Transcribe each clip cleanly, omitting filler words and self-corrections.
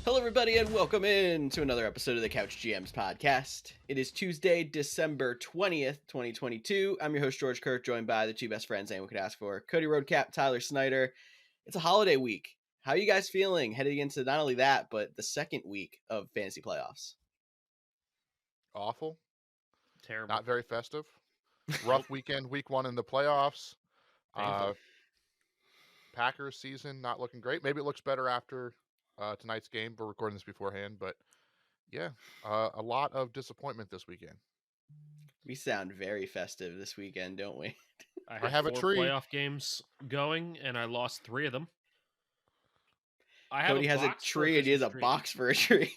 Hello, everybody, and welcome in to another episode of the Couch GMs podcast. It is Tuesday, December 20th, 2022. I'm your host, George Kirk, joined by the two best friends anyone could ask for, Cody Roadcap, Tyler Snyder. It's a holiday week. How are you guys feeling heading into not only that, but the second week of fantasy playoffs? Awful. Terrible. Not very festive. Rough weekend, week one in the playoffs. Painful. Packers season not looking great. Maybe it looks better after tonight's game. We're recording this beforehand, but yeah, a lot of disappointment this weekend. We sound very festive this weekend, don't we? I have a had 4 tree. playoff games going, and I lost 3 of them. Cody has a tree and he has a box for a tree.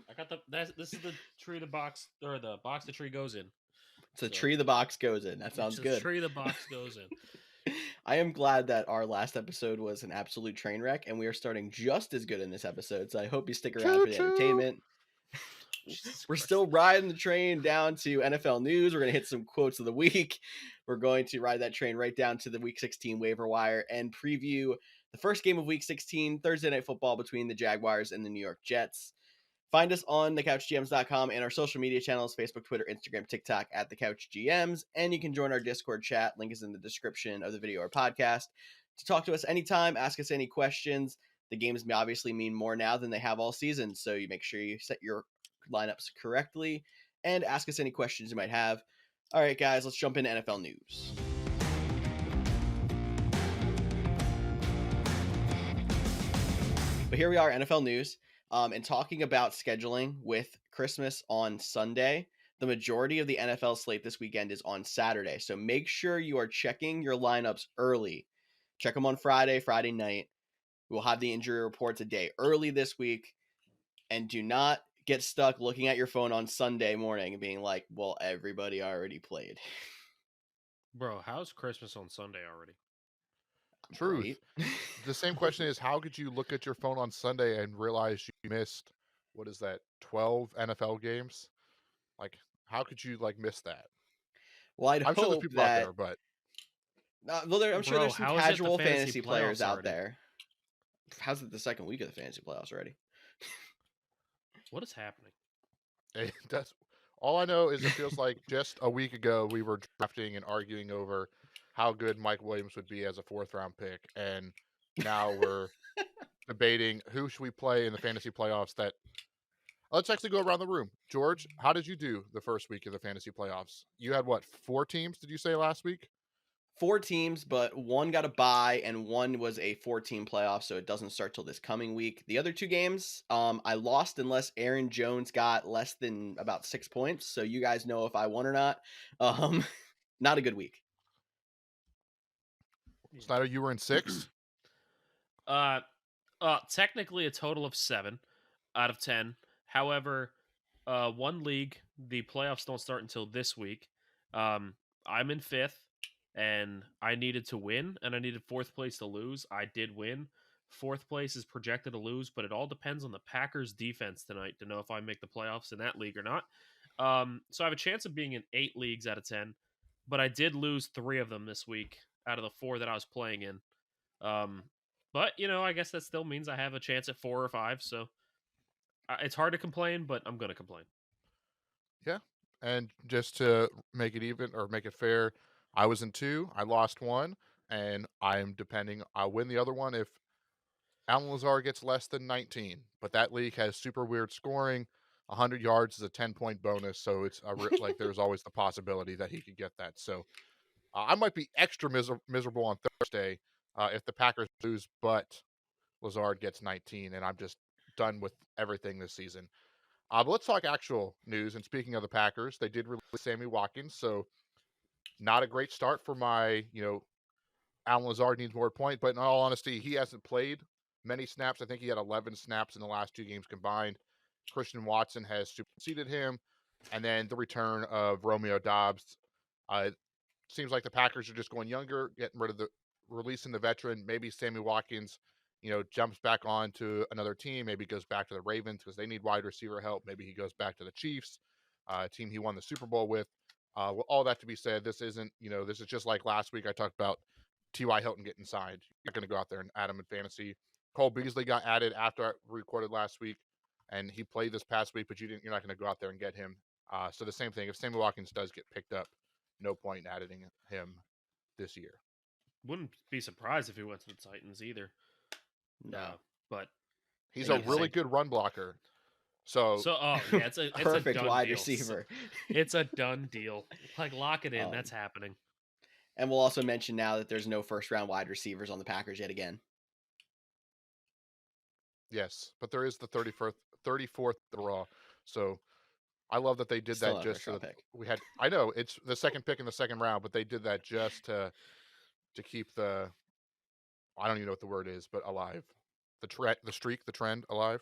I got this is the tree the box, or the box the tree goes in. It's a tree the box goes in. That sounds good. Tree the box goes in. I am glad that our last episode was an absolute train wreck, and we are starting just as good in this episode. So I hope you stick around for the entertainment. We're still riding the train down to NFL news. We're going to hit some quotes of the week. We're going to ride that train right down to the Week 16 waiver wire and preview the first game of Week 16, Thursday Night Football between the Jaguars and the New York Jets. Find us on thecouchgms.com and our social media channels, Facebook, Twitter, Instagram, TikTok at The Couch GMs. And you can join our Discord chat. Link is in the description of the video or podcast. To talk to us anytime, ask us any questions. The games obviously mean more now than they have all season, so you make sure you set your lineups correctly and ask us any questions you might have. All right, guys, let's jump into NFL news. But here we are, NFL news. And talking about scheduling with Christmas on Sunday, the majority of the NFL slate this weekend is on Saturday. So make sure you are checking your lineups early. Check them on Friday night. We'll have the injury reports a day early this week. And do not get stuck looking at your phone on Sunday morning and being like, well, everybody already played. Bro, how's Christmas on Sunday already? Truth. The same question is, how could you look at your phone on Sunday and realize you missed, 12 NFL games? Like, how could you, miss that? Well, I'm sure there's people out there, but... I'm sure there's some casual fantasy players out there. How's it the second week of the fantasy playoffs already? What is happening? That's all I know is it feels like just a week ago we were drafting and arguing over how good Mike Williams would be as a 4th-round pick, and now we're debating who should we play in the fantasy playoffs. Let's actually go around the room. George, how did you do the first week of the fantasy playoffs? You had 4 teams, did you say last week? 4 teams, but one got a bye and one was a 4-team playoff, so it doesn't start till this coming week. The other 2 games, I lost unless Aaron Jones got less than about 6 points, so you guys know if I won or not. Not a good week. Snyder, you were in 6? Technically a total of 7 out of 10. However, one league, the playoffs don't start until this week. I'm in 5th. And I needed to win, and I needed 4th place to lose. I did win. 4th place is projected to lose, but it all depends on the Packers' defense tonight to know if I make the playoffs in that league or not. So I have a chance of being in 8 leagues out of 10, but I did lose 3 of them this week out of the 4 that I was playing in. But, I guess that still means I have a chance at 4 or 5, so it's hard to complain, but I'm going to complain. Yeah, and just to make it even or make it fair, I was in 2. I lost 1, and I'll win the other one if Alan Lazard gets less than 19. But that league has super weird scoring. 100 yards is a 10-point bonus, so it's there's always the possibility that he could get that. So I might be extra miserable on Thursday if the Packers lose, but Lazard gets 19, and I'm just done with everything this season. But let's talk actual news. And speaking of the Packers, they did release Sammy Watkins, so not a great start for my, Alan Lazard needs more point, but in all honesty, he hasn't played many snaps. I think he had 11 snaps in the last 2 games combined. Christian Watson has superseded him, and then the return of Romeo Doubs. Seems like the Packers are just going younger, releasing the veteran. Maybe Sammy Watkins, jumps back on to another team. Maybe goes back to the Ravens because they need wide receiver help. Maybe he goes back to the Chiefs, team he won the Super Bowl with. With all that to be said, this isn't, this is just like last week I talked about T.Y. Hilton getting signed. You're not going to go out there and add him in fantasy. Cole Beasley got added after I recorded last week, and he played this past week, but you're not going to go out there and get him. So the same thing. If Sammy Watkins does get picked up, no point in adding him this year. Wouldn't be surprised if he went to the Titans either. No. But He's Yeah, a really good run blocker. So yeah, it's a perfect done wide deal. receiver. It's a done deal. Like, lock it in. That's Um, happening. And we'll also mention now that there's no first round wide receivers on the Packers yet again. yes, but there is the 34th raw. So I love that they did Still that not a just first so round that pick. we had. I know it's the second pick in the second round, but they did that just to keep the, I don't even know what the word is, but alive, the trend alive.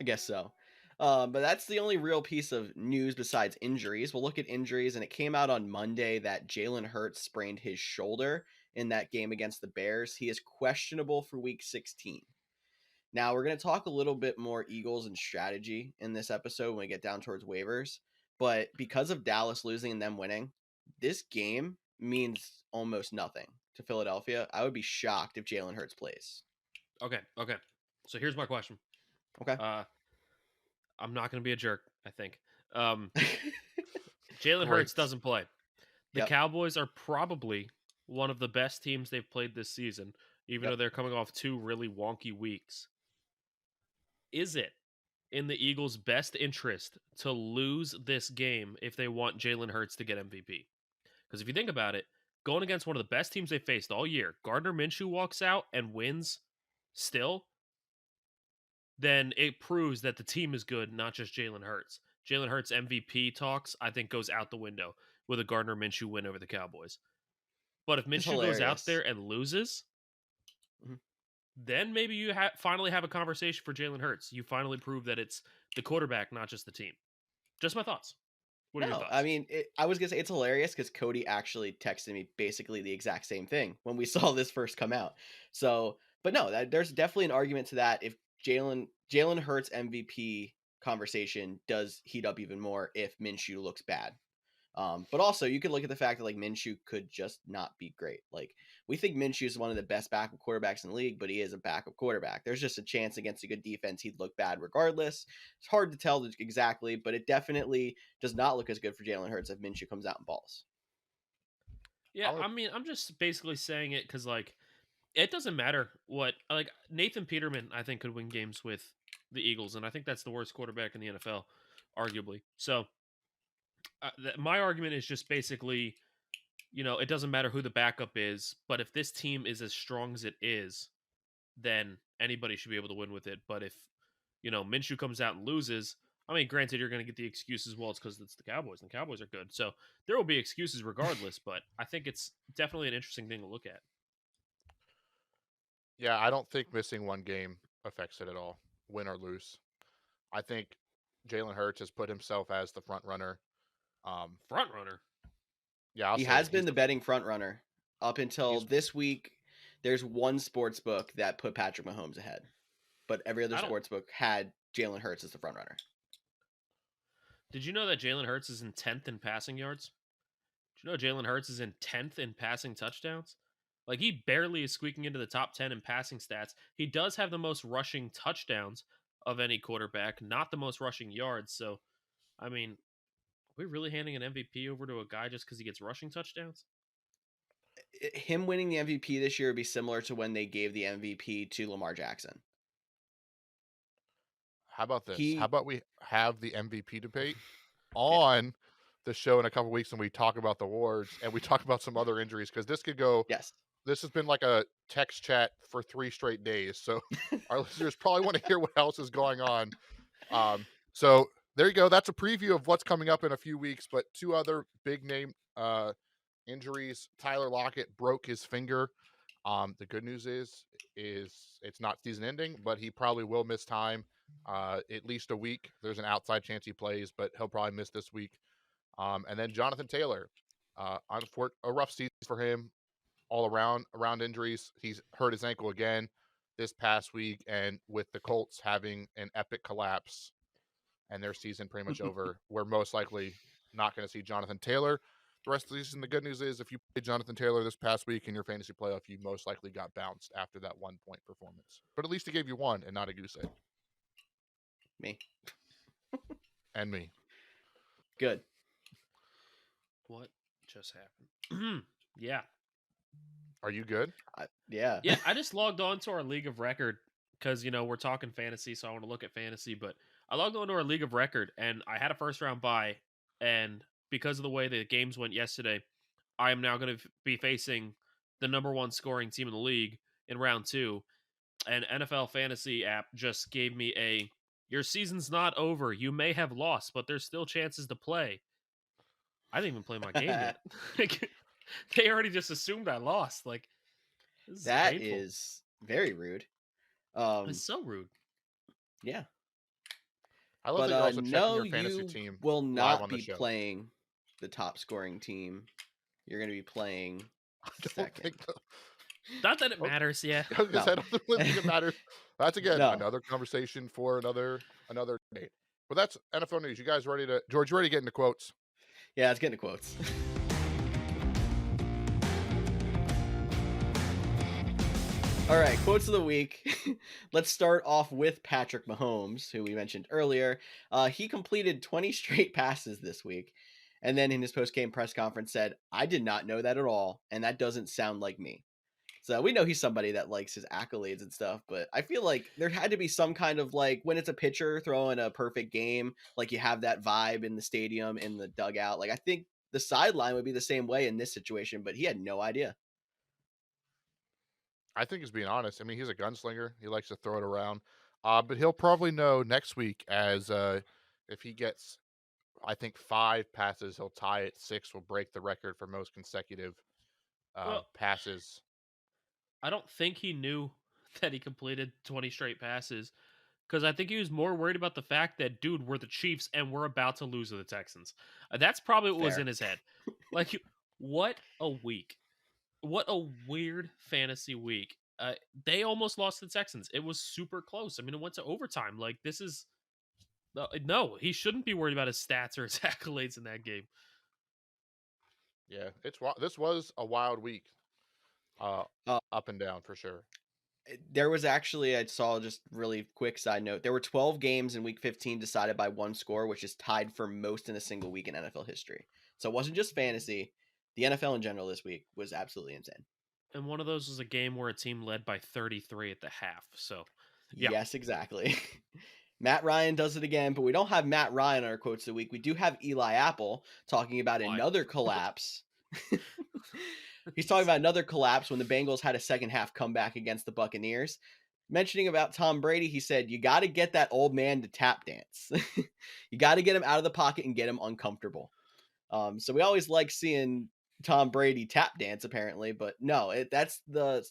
I guess so. But that's the only real piece of news besides injuries. We'll look at injuries, and it came out on Monday that Jalen Hurts sprained his shoulder in that game against the Bears. He is questionable for Week 16. Now, we're going to talk a little bit more Eagles and strategy in this episode when we get down towards waivers. But because of Dallas losing and them winning, this game means almost nothing to Philadelphia. I would be shocked if Jalen Hurts plays. Okay. So here's my question. Okay. I'm not going to be a jerk, I think. Jalen Hurts doesn't play. The Yep. Cowboys are probably one of the best teams they've played this season, even though they're coming off 2 really wonky weeks. Is it in the Eagles' best interest to lose this game if they want Jalen Hurts to get MVP? Because if you think about it, going against one of the best teams they faced all year, Gardner Minshew walks out and wins still, then it proves that the team is good, not just Jalen Hurts. Jalen Hurts MVP talks, I think, goes out the window with a Gardner Minshew win over the Cowboys. But if It's Minshew goes out hilarious. there and loses, Mhm. then maybe you finally have a conversation for Jalen Hurts. You finally prove that it's the quarterback, not just the team. Just my thoughts. What are your thoughts? I mean, I was going to say it's hilarious because Cody actually texted me basically the exact same thing when we saw this first come out. So, but no, there's definitely an argument to that. If Jalen Hurts MVP conversation does heat up even more if Minshew looks bad. But also you could look at the fact that like Minshew could just not be great. Like we think Minshew is one of the best backup quarterbacks in the league, but he is a backup quarterback. There's just a chance against a good defense he'd look bad regardless. It's hard to tell exactly, but it definitely does not look as good for Jalen Hurts if Minshew comes out and balls. Yeah, I mean, I'm just basically saying it because like it doesn't matter what like Nathan Peterman I think could win games with the Eagles, and I think that's the worst quarterback in the NFL, arguably. So my argument is just basically, it doesn't matter who the backup is, but if this team is as strong as it is, then anybody should be able to win with it. But if, Minshew comes out and loses, I mean, granted, you're going to get the excuses, well, it's because it's the Cowboys, and the Cowboys are good. So there will be excuses regardless, but I think it's definitely an interesting thing to look at. Yeah, I don't think missing one game affects it at all, win or lose. I think Jalen Hurts has put himself as the front runner. Front runner? Yeah, I'll He say has it. been the betting front runner up until this week. There's one sports book that put Patrick Mahomes ahead, but every other sports book had Jalen Hurts as the front runner. Did you know that Jalen Hurts is in 10th in passing yards? Did you know Jalen Hurts is in 10th in passing touchdowns? Like, he barely is squeaking into the top 10 in passing stats. He does have the most rushing touchdowns of any quarterback, not the most rushing yards. So, I mean, are we really handing an MVP over to a guy just because he gets rushing touchdowns? Him winning the MVP this year would be similar to when they gave the MVP to Lamar Jackson. How about this? How about we have the MVP debate on the show in a couple weeks when we talk about the awards and we talk about some other injuries, because this could go. Yes. This has been like a text chat for 3 straight days, so our listeners probably want to hear what else is going on. So there you go. That's a preview of what's coming up in a few weeks. But 2 other big name injuries. Tyler Lockett broke his finger. The good news is it's not season ending, but he probably will miss time, at least a week. There's an outside chance he plays, but he'll probably miss this week. And then Jonathan Taylor, a rough season for him all around injuries. He's hurt his ankle again this past week, and with the Colts having an epic collapse and their season pretty much over, we're most likely not going to see Jonathan Taylor. the rest of the season. The good news is if you played Jonathan Taylor this past week in your fantasy playoff, you most likely got bounced after that 1 point performance. But at least he gave you one and not a goose egg. Me. And me. Good. What just happened? Yeah. Are you good? Yeah. Yeah, I just logged on to our League of Record because, we're talking fantasy, so I want to look at fantasy. But I logged on to our League of Record, and I had a first-round bye. And because of the way the games went yesterday, I am now going to be facing the number one scoring team in the league in round 2. And NFL Fantasy app just gave me your season's not over. You may have lost, but there's still chances to play. I didn't even play my game yet. They already just assumed I lost. Like, this is That painful. is very rude. It's so rude. Yeah. I love But that you're also checking no, your fantasy you team will live not on the be show. playing the top scoring team. You're going to be playing second. Not that it matters, yeah. I was gonna say, I don't really think it matters. That's again No. another conversation for another date. But that's NFL news. You guys ready to George? You ready to get into quotes? Yeah, let's get into quotes. All right, quotes of the week. Let's start off with Patrick Mahomes, who we mentioned earlier. He completed 20 straight passes this week, and then in his post-game press conference said, "I did not know that at all, and that doesn't sound like me." So we know he's somebody that likes his accolades and stuff, but I feel like there had to be some kind of, like, when it's a pitcher throwing a perfect game, like you have that vibe in the stadium, in the dugout. Like, I think the sideline would be the same way in this situation, but he had no idea. I think he's being honest. I mean, he's a gunslinger. He likes to throw it around. But he'll probably know next week as if he gets, I think, 5 passes, he'll tie it. 6 will break the record for most consecutive passes. I don't think he knew that he completed 20 straight passes because I think he was more worried about the fact that, dude, we're the Chiefs and we're about to lose to the Texans. That's probably what was Fair. in his head. Like, what a week. What a weird fantasy week. They almost lost to the Texans. It was super close. I mean, it went to overtime. Like, this is... No, he shouldn't be worried about his stats or his accolades in that game. Yeah, this was a wild week. Up and down for sure. There was actually, I saw just really quick side note, there were 12 games in week 15 decided by one score, which is tied for most in a single week in NFL history. So it wasn't just fantasy. The NFL in general this week was absolutely insane. And one of those was a game where a team led by 33 at the half. So, yeah. Yes, exactly. Matt Ryan does it again, but we don't have Matt Ryan on our quotes of the week. We do have Eli Apple talking about another collapse. He's talking about another collapse when the Bengals had a second half comeback against the Buccaneers. Mentioning about Tom Brady, he said, "You got to get that old man to tap dance. You got to get him out of the pocket and get him uncomfortable." So we always like seeing Tom Brady tap dance, apparently, but no, that's the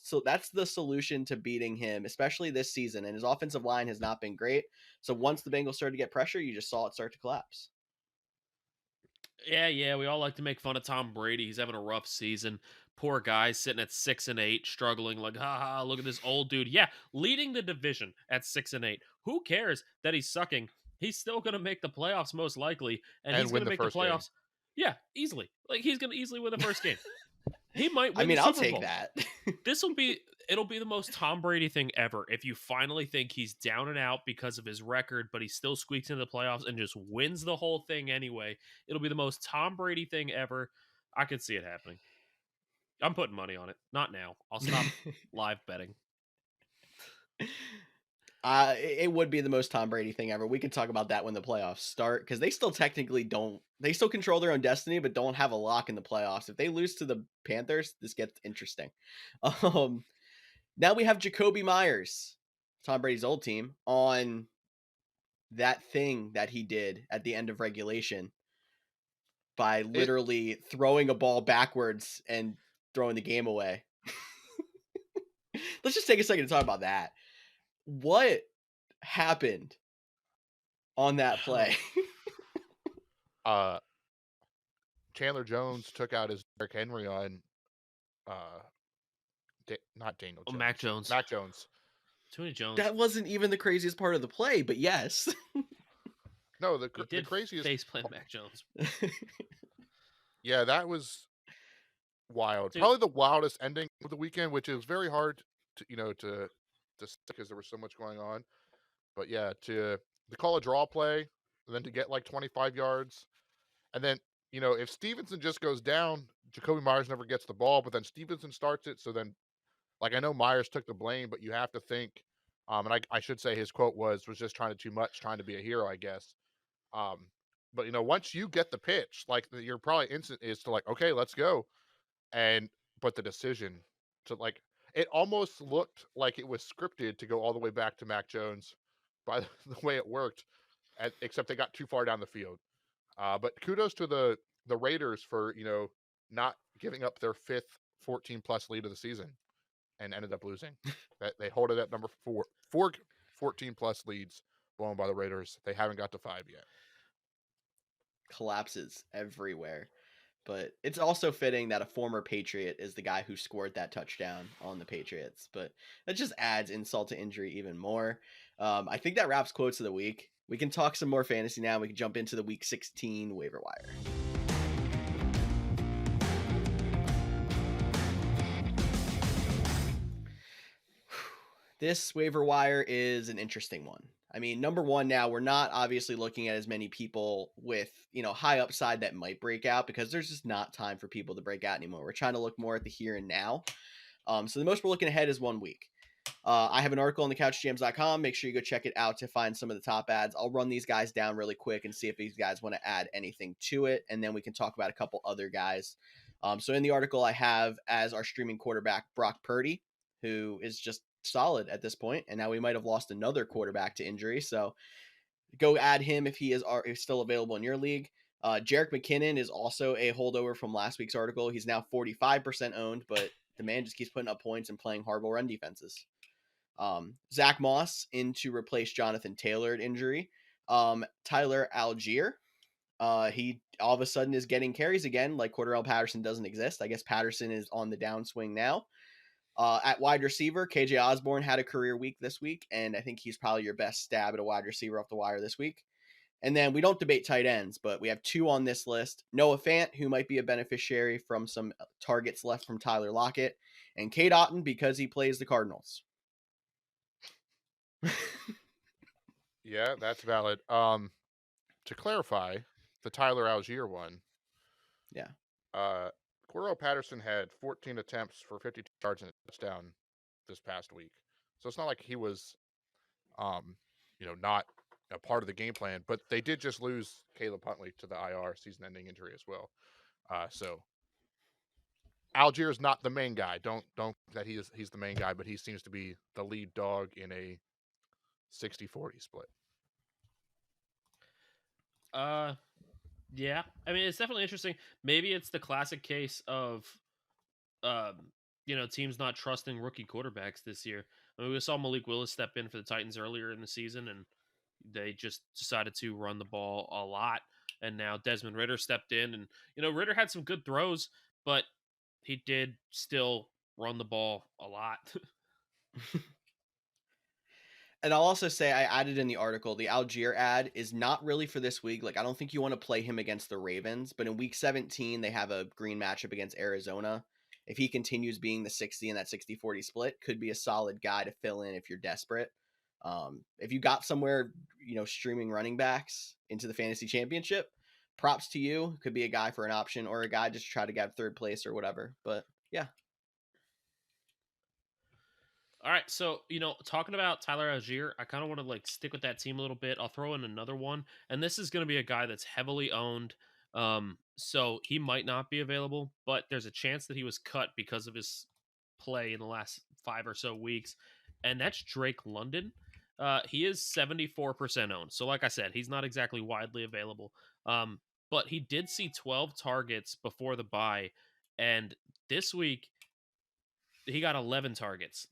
solution to beating him, especially this season. And his offensive line has not been great. So once the Bengals started to get pressure, you just saw it start to collapse. Yeah, we all like to make fun of Tom Brady. He's having a rough season. Poor guy sitting at 6-8, struggling. Like, haha, look at this old dude. Yeah, leading the division at 6-8. Who cares that he's sucking? He's still gonna make the playoffs most likely, and he's gonna make the playoffs. Game. Yeah, easily. Like, he's gonna easily win the first game. He might win. I'll Super take Bowl. that. It'll be the most Tom Brady thing ever if you finally think he's down and out because of his record, but he still squeaks into the playoffs and just wins the whole thing anyway. It'll be the most Tom Brady thing ever. I could see it happening. I'm putting money on it. Not now. I'll stop live betting. It would be the most Tom Brady thing ever. We can talk about that when the playoffs start, because they still technically don't. They still control their own destiny, but don't have a lock in the playoffs. If they lose to the Panthers, this gets interesting. Now we have Jacoby Myers, Tom Brady's old team, on that thing that he did at the end of regulation by literally throwing a ball backwards and throwing the game away. Let's just take a second to talk about that. What happened on that play? Chandler Jones took out his Derrick Henry on not Daniel Jones. Mac Jones. Mac Jones. Tony Jones. That wasn't even the craziest part of the play, but yes. No, the craziest face plant Mac Jones. Yeah, that was wild. Dude, Probably the wildest ending of the weekend, which is very hard to because there was so much going on. But yeah, to call a draw play, and then to get like 25 yards, and then if Stevenson just goes down, Jacoby Myers never gets the ball, but then Stevenson starts it. So then, like, I know Myers took the blame, but you have to think, and I should say his quote was just trying to too much, trying to be a hero, I guess. Um, but once you get the pitch, like your probably instant is to like, okay, let's go. And but the decision to like it almost looked like it was scripted to go all the way back to Mac Jones by the way it worked, except they got too far down the field. But kudos to the Raiders for not giving up their fifth 14 plus lead of the season and ended up losing. That they hold it at number four 14 plus leads blown by the Raiders. They haven't got to 5 yet. Collapses everywhere. But it's also fitting that a former Patriot is the guy who scored that touchdown on the Patriots. But that just adds insult to injury even more. I think that wraps quotes of the week. We can talk some more fantasy now. We can jump into the week 16 waiver wire. This waiver wire is an interesting one. I mean, number one, now we're not obviously looking at as many people with, high upside that might break out because there's just not time for people to break out anymore. We're trying to look more at the here and now. So the most we're looking ahead is 1 week. I have an article on the couchgms.com. Make sure you go check it out to find some of the top ads. I'll run these guys down really quick and see if these guys want to add anything to it. And then we can talk about a couple other guys. So in the article, I have as our streaming quarterback, Brock Purdy, who is just solid at this point. And now we might have lost another quarterback to injury. So go add him if he is still available in your league. Jerick McKinnon is also a holdover from last week's article. He's now 45% owned, but the man just keeps putting up points and playing horrible run defenses. Zach Moss in to replace Jonathan Taylor at injury. Tyler Algier. He all of a sudden is getting carries again, like Cordarrelle Patterson doesn't exist. I guess Patterson is on the downswing now. At wide receiver, KJ Osborne had a career week this week, and I think he's probably your best stab at a wide receiver off the wire this week. And then we don't debate tight ends, but we have 2 on this list. Noah Fant, who might be a beneficiary from some targets left from Tyler Lockett, and Cade Otton because he plays the Cardinals. Yeah, that's valid. To clarify, the Tyler Algier one. Yeah. Cordarrelle Patterson had 14 attempts for 52 yards and a touchdown this past week. So it's not like he was, not a part of the game plan. But they did just lose Caleb Huntley to the IR season-ending injury as well. So Algier is not the main guy. Don't that he's the main guy, but he seems to be the lead dog in a 60-40 split. Yeah. I mean, it's definitely interesting. Maybe it's the classic case of, teams not trusting rookie quarterbacks this year. I mean, we saw Malik Willis step in for the Titans earlier in the season, and they just decided to run the ball a lot. And now Desmond Ridder stepped in, and Ridder had some good throws, but he did still run the ball a lot. And I'll also say I added in the article, the Algier ad is not really for this week. Like, I don't think you want to play him against the Ravens, but in week 17, they have a green matchup against Arizona. If he continues being the 60 in that 60-40 split, could be a solid guy to fill in if you're desperate. If you got somewhere, streaming running backs into the fantasy championship, props to you. Could be a guy for an option or a guy just to try to get third place or whatever. But yeah. All right, so talking about Tyler Algier, I kind of want to stick with that team a little bit. I'll throw in another one, and this is going to be a guy that's heavily owned. So he might not be available, but there's a chance that he was cut because of his play in the last 5 or so weeks, and that's Drake London. He is 74% owned, so like I said, he's not exactly widely available. But he did see 12 targets before the bye, and this week he got 11 targets.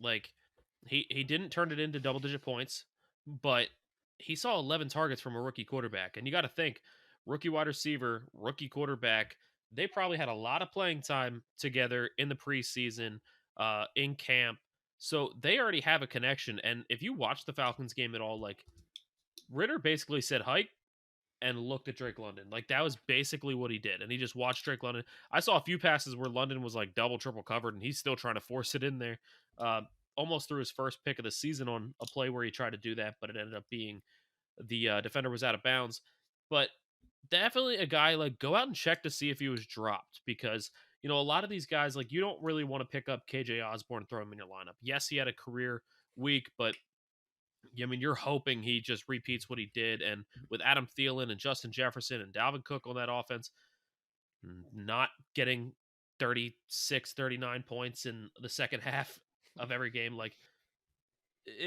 He didn't turn it into double-digit points, but he saw 11 targets from a rookie quarterback. And you got to think, rookie wide receiver, rookie quarterback, they probably had a lot of playing time together in the preseason, in camp. So they already have a connection. And if you watch the Falcons game at all, Ridder basically said hike, and looked at Drake London. Like, that was basically what he did. And he just watched Drake London. I saw a few passes where London was like double, triple covered, and he's still trying to force it in there. Almost threw his first pick of the season on a play where he tried to do that, but it ended up being the defender was out of bounds. But definitely a guy, like, go out and check to see if he was dropped, because a lot of these guys, like, you don't really want to pick up KJ Osborne and throw him in your lineup. Yes, he had a career week, but you're hoping he just repeats what he did. And with Adam Thielen and Justin Jefferson and Dalvin Cook on that offense, not getting 36, 39 points in the second half of every game, like,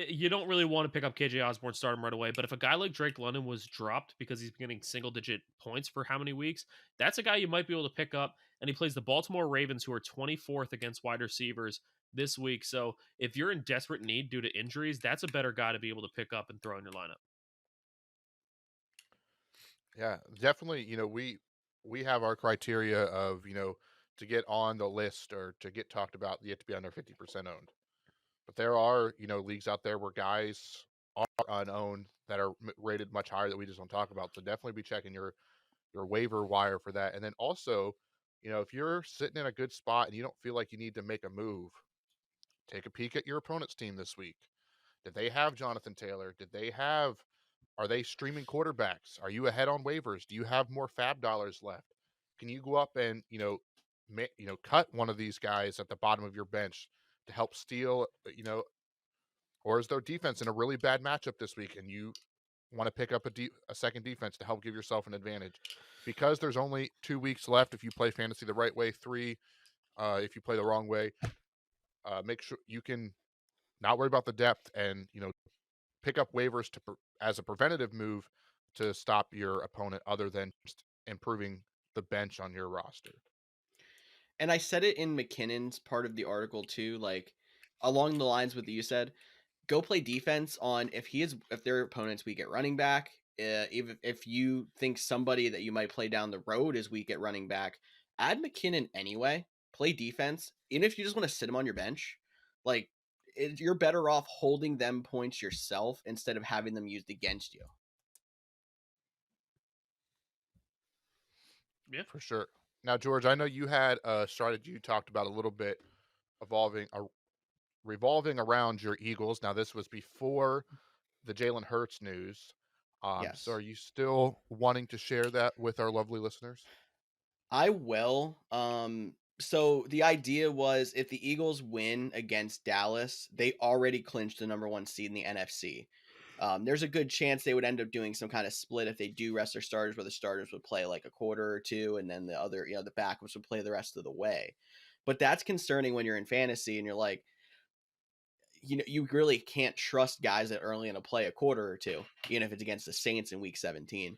you don't really want to pick up KJ Osborne, start him right away. But if a guy like Drake London was dropped because he's getting single digit points for how many weeks, that's a guy you might be able to pick up. And he plays the Baltimore Ravens, who are 24th against wide receivers this week. So if you're in desperate need due to injuries, that's a better guy to be able to pick up and throw in your lineup. Yeah, definitely. We have our criteria of to get on the list or to get talked about, you have to be under 50% owned. But there are leagues out there where guys are unowned that are rated much higher that we just don't talk about. So definitely be checking your waiver wire for that. And then also, if you're sitting in a good spot and you don't feel like you need to make a move, take a peek at your opponent's team this week. Did they have Jonathan Taylor? Are they streaming quarterbacks? Are you ahead on waivers? Do you have more fab dollars left? Can you go up and, cut one of these guys at the bottom of your bench to help steal, or is their defense in a really bad matchup this week and you want to pick up a second defense to help give yourself an advantage? Because there's only 2 weeks left if you play fantasy the right way, 3 if you play the wrong way. Make sure you can not worry about the depth and, pick up waivers as a preventative move to stop your opponent other than just improving the bench on your roster. And I said it in McKinnon's part of the article too, like along the lines with what you said, go play defense on if their opponent's weak at running back. If you think somebody that you might play down the road is weak at running back, add McKinnon anyway. Play defense, even if you just want to sit him on your bench. Like, you're better off holding them points yourself instead of having them used against you. Yeah, for sure. Now, George, I know you had a strategy you talked about a little bit revolving around your Eagles. Now, this was before the Jalen Hurts news. Yes. So are you still wanting to share that with our lovely listeners? I will. So the idea was if the Eagles win against Dallas, they already clinched the number 1 seed in the NFC. There's a good chance they would end up doing some kind of split if they do rest their starters, where the starters would play like a quarter or two, and then the other, the backups would play the rest of the way. But that's concerning when you're in fantasy and you're like, you really can't trust guys that early in a play a quarter or two, even if it's against the Saints in week 17.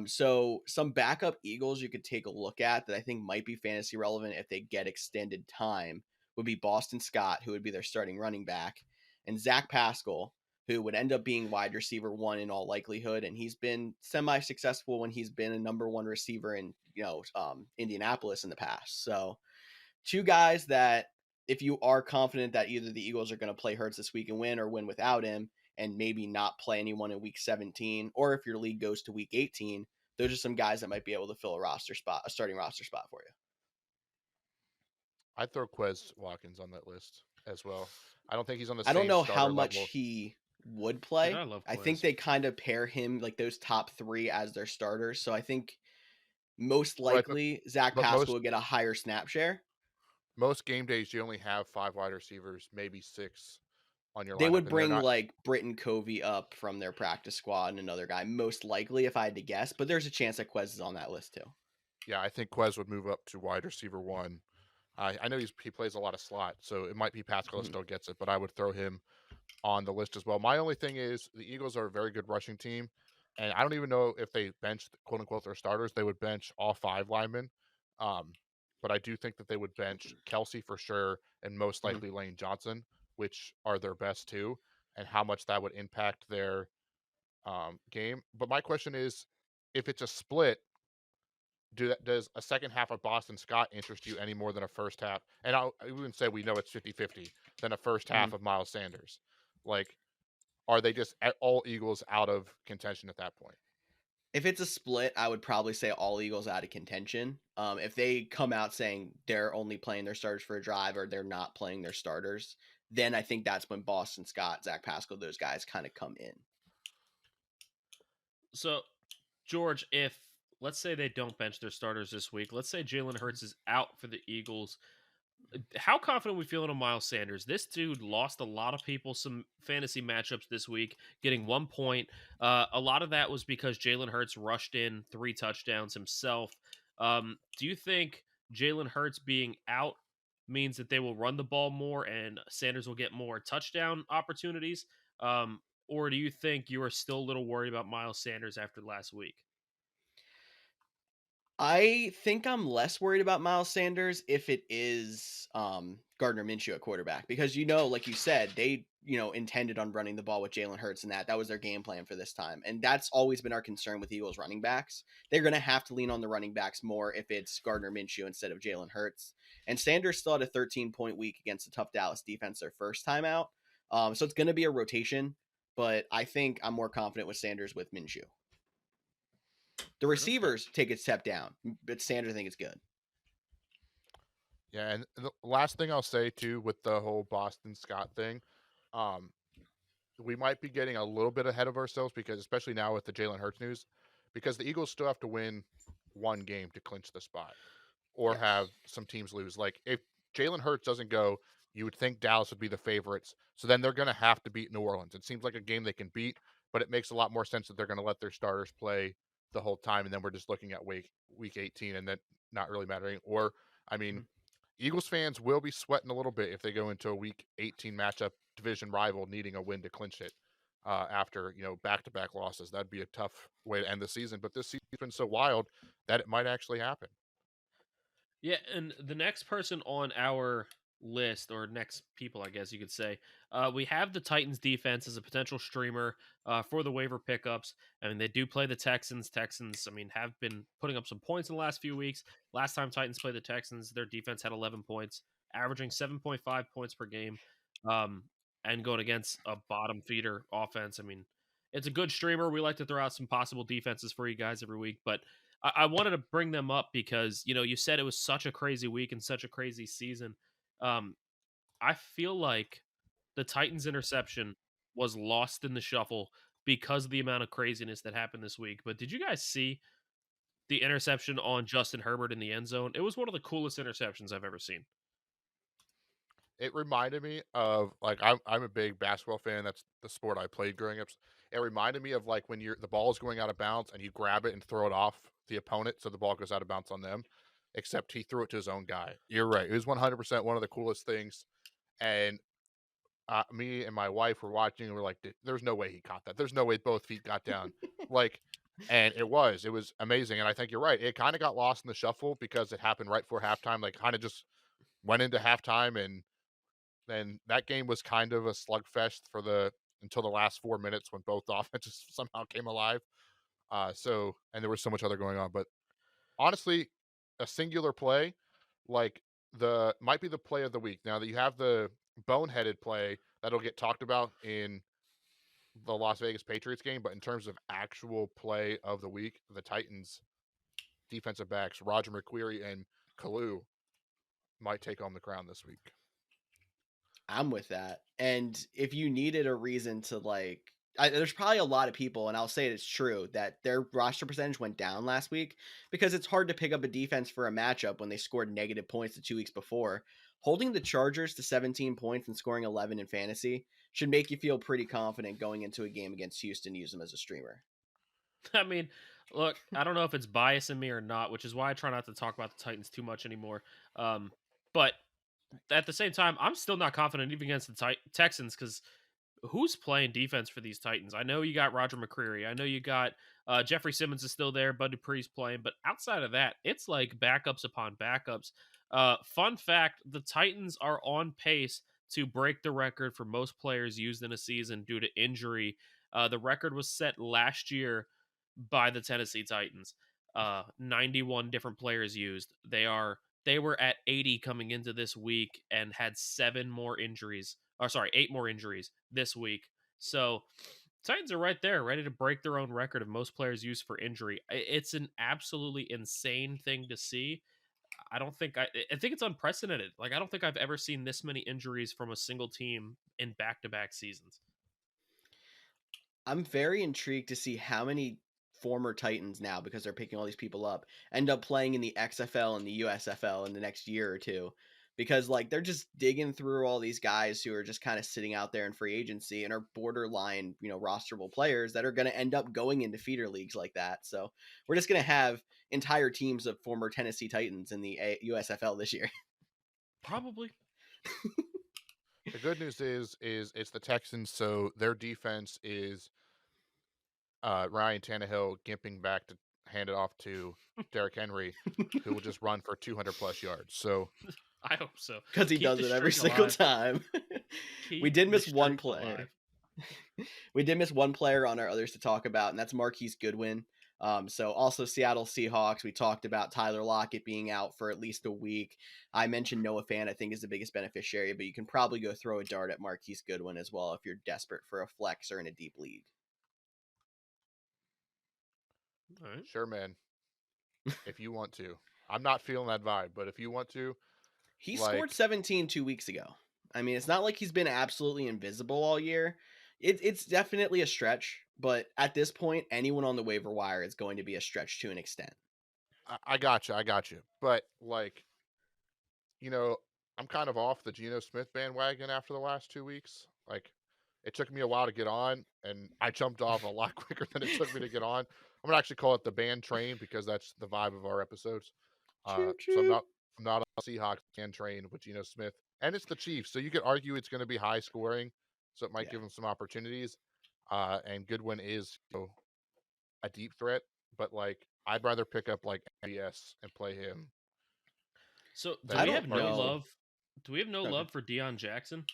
So some backup Eagles you could take a look at that I think might be fantasy relevant if they get extended time would be Boston Scott, who would be their starting running back, and Zach Pascal, who would end up being wide receiver 1 in all likelihood. And he's been semi-successful when he's been a number 1 receiver in, Indianapolis in the past. So 2 guys that, if you are confident that either the Eagles are going to play Hurts this week and win, or win without him and maybe not play anyone in week 17, or if your league goes to week 18, those are some guys that might be able to fill a starting roster spot for you. I'd throw Quez Watkins on that list as well. I don't think he's on the I don't same know starter how much level. he would play. I love I think Quiz. they kind of pair him, like those top 3, as their starters. So I think most Right, likely Zach but Pascal will get a higher snap share. most game days you only have 5 wide receivers, maybe 6 on your They lineup, would and they're bring not. like Britton Covey up from their practice squad and another guy, most likely, if I had to guess. But there's a chance that Quez is on that list too. Yeah, I think Quez would move up to wide receiver 1. I know he plays a lot of slot, so it might be Pascal that still gets it, but I would throw him on the list as well. My only thing is the Eagles are a very good rushing team, and I don't even know if they bench quote unquote their starters. They would bench all 5 linemen, but I do think that they would bench Kelsey for sure, and most likely Lane Johnson, which are their best 2, and how much that would impact their game. But my question is, if it's a split, does a second half of Boston Scott interest you any more than a first half? And I wouldn't say we know it's 50-50 than a first half of Miles Sanders. Like, are they just all Eagles out of contention at that point? If it's a split, I would probably say all Eagles out of contention. If they come out saying they're only playing their starters for a drive or they're not playing their starters, then I think that's when Boston Scott, Zach Pascal, those guys kind of come in. So, George, if let's say they don't bench their starters this week, let's say Jalen Hurts is out for the Eagles. How confident are we feeling on Miles Sanders? This dude lost a lot of people some fantasy matchups this week, getting 1 point. A lot of that was because Jalen Hurts rushed in 3 touchdowns himself. Do you think Jalen Hurts being out means that they will run the ball more and Sanders will get more touchdown opportunities? Or do you think you are still a little worried about Miles Sanders after last week? I think I'm less worried about Miles Sanders if it is Gardner Minshew at quarterback, because like you said, they intended on running the ball with Jalen Hurts, and that was their game plan for this time, and that's always been our concern with Eagles running backs. They're going to have to lean on the running backs more if it's Gardner Minshew instead of Jalen Hurts. And Sanders still had a 13-point week against a tough Dallas defense their first time out, so it's going to be a rotation. But I think I'm more confident with Sanders with Minshew. The receivers take a step down, but Sanders I think is good. Yeah, and the last thing I'll say too with the whole Boston Scott thing, um, we might be getting a little bit ahead of ourselves because especially now with the Jalen Hurts news, because the Eagles still have to win one game to clinch the spot or Yes. have some teams lose. Like if Jalen Hurts doesn't go, you would think Dallas would be the favorites. So then they're going to have to beat New Orleans. It seems like a game they can beat, but it makes a lot more sense that they're going to let their starters play the whole time, and then we're just looking at week 18 and then not really mattering. Or I mean, Mhm. Eagles fans will be sweating a little bit if they go into a week 18 matchup division rival needing a win to clinch it after back-to-back losses. That'd be a tough way to end the season. But this season's been so wild that it might actually happen. Yeah, and the next person on our list, or next people, I guess you could say, we have the Titans defense as a potential streamer for the waiver pickups. I mean, they do play the Texans. Texans, I mean, have been putting up some points in the last few weeks. Last time Titans played the Texans, their defense had 11 points, averaging 7.5 points per game, um, and going against a bottom feeder offense. I mean, it's a good streamer. We like to throw out some possible defenses for you guys every week, but I wanted to bring them up because you said it was such a crazy week and such a crazy season. Um, I feel like the Titans interception was lost in the shuffle because of the amount of craziness that happened this week. But did you guys see the interception on Justin Herbert in the end zone? It was one of the coolest interceptions I've ever seen. It reminded me of like I'm a big basketball fan. That's the sport I played growing up. It reminded me of like when the ball is going out of bounds and you grab it and throw it off the opponent so the ball goes out of bounds on them. Except he threw it to his own guy. You're right. It was 100% one of the coolest things. And me and my wife were watching and we're like, there's no way he caught that. There's no way both feet got down. Like, and it was amazing. And I think you're right. It kind of got lost in the shuffle because it happened right before halftime. Like, kind of just went into halftime, and then that game was kind of a slugfest until the last 4 minutes when both offenses somehow came alive. And there was so much other going on. But honestly, a singular play, like the might be the play of the week. Now that you have the boneheaded play that'll get talked about in the Las Vegas Patriots game, but in terms of actual play of the week, the Titans defensive backs Roger McQuarrie and Kalu might take home the crown this week. I'm with that. And if you needed a reason to there's probably a lot of people, and I'll say it's true, that their roster percentage went down last week because it's hard to pick up a defense for a matchup when they scored negative points the 2 weeks before. Holding the Chargers to 17 points and scoring 11 in fantasy should make you feel pretty confident going into a game against Houston. Use them as a streamer. I mean, look, I don't know if it's biasing me or not, which is why I try not to talk about the Titans too much anymore. But at the same time, I'm still not confident even against the Texans because who's playing defense for these Titans? I know you got Roger McCreary. I know you got Jeffrey Simmons is still there. Bud Dupree's playing. But outside of that, it's like backups upon backups. Fun fact, the Titans are on pace to break the record for most players used in a season due to injury. The record was set last year by the Tennessee Titans. 91 different players used. They were at 80 coming into this week and had 8 more injuries this week. So Titans are right there, ready to break their own record of most players used for injury. It's an absolutely insane thing to see. I think it's unprecedented. Like I don't think I've ever seen this many injuries from a single team in back-to-back seasons. I'm very intrigued to see how many former Titans now, because they're picking all these people up, end up playing in the XFL and the USFL in the next year or two. Because like they're just digging through all these guys who are just kind of sitting out there in free agency and are borderline, rosterable players that are going to end up going into feeder leagues like that. So we're just going to have entire teams of former Tennessee Titans in the USFL this year. Probably. The good news is it's the Texans, so their defense is Ryan Tannehill gimping back to hand it off to Derrick Henry, who will just run for 200 plus yards. So I hope so. Because he Keep does the it every streak single alive. time. We Keep did the miss one streak player. alive. We did miss one player on our others to talk about, and that's Marquise Goodwin. So also Seattle Seahawks. We talked about Tyler Lockett being out for at least a week. I mentioned Noah Fant, I think, is the biggest beneficiary, but you can probably go throw a dart at Marquise Goodwin as well if you're desperate for a flex or in a deep league. All right. sure, man, if you want to. I'm not feeling that vibe, but if you want to, He like, scored 17 2 weeks ago. I mean, it's not like he's been absolutely invisible all year. It's definitely a stretch, but at this point, anyone on the waiver wire is going to be a stretch to an extent. I got you. But like, I'm kind of off the Geno Smith bandwagon after the last 2 weeks. Like, it took me a while to get on, and I jumped off a lot quicker than it took me to get on. I'm gonna actually call it the band train because that's the vibe of our episodes. Choo So I'm choo. not on the Seahawks band train with Geno Smith, and it's the Chiefs, so you could argue it's going to be high scoring, so it might Yeah. give them some opportunities. And Goodwin is a deep threat, but like I'd rather pick up like MBS and play him. So do I we don't have no know. love? Do we have no Okay. love for Deion Jackson?